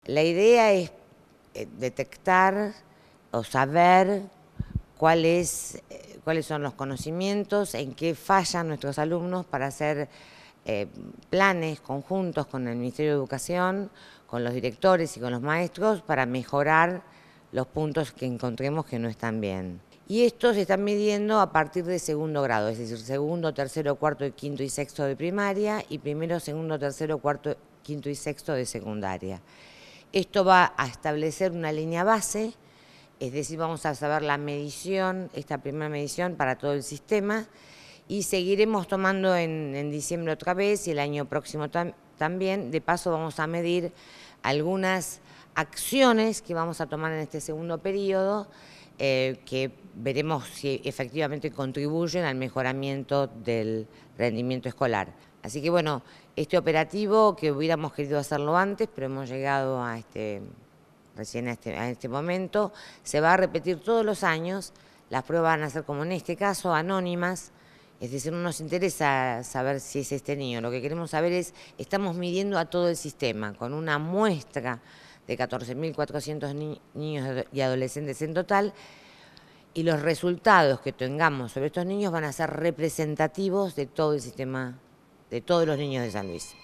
La idea es detectar o saber cuáles son los conocimientos, en qué fallan nuestros alumnos para hacer planes conjuntos con el Ministerio de Educación, con los directores y con los maestros para mejorar los puntos que encontremos que no están bien. Y estos se están midiendo a partir de segundo grado, es decir, segundo, tercero, cuarto, quinto y sexto de primaria y primero, segundo, tercero, cuarto, quinto y sexto de secundaria. Esto va a establecer una línea base, es decir, vamos a saber la medición, esta primera medición para todo el sistema, y seguiremos tomando en diciembre otra vez y el año próximo también. De paso vamos a medir algunas acciones que vamos a tomar en este segundo periodo, que veremos si efectivamente contribuyen al mejoramiento del rendimiento escolar. Así que bueno, este operativo que hubiéramos querido hacerlo antes, pero hemos llegado a recién a este momento, se va a repetir todos los años. Las pruebas van a ser, como en este caso, anónimas, es decir, no nos interesa saber si es este niño, lo que queremos saber es, estamos midiendo a todo el sistema, con una muestra de 14.400 niños y adolescentes en total, y los resultados que tengamos sobre estos niños van a ser representativos de todo el sistema, de todos los niños de San Luis.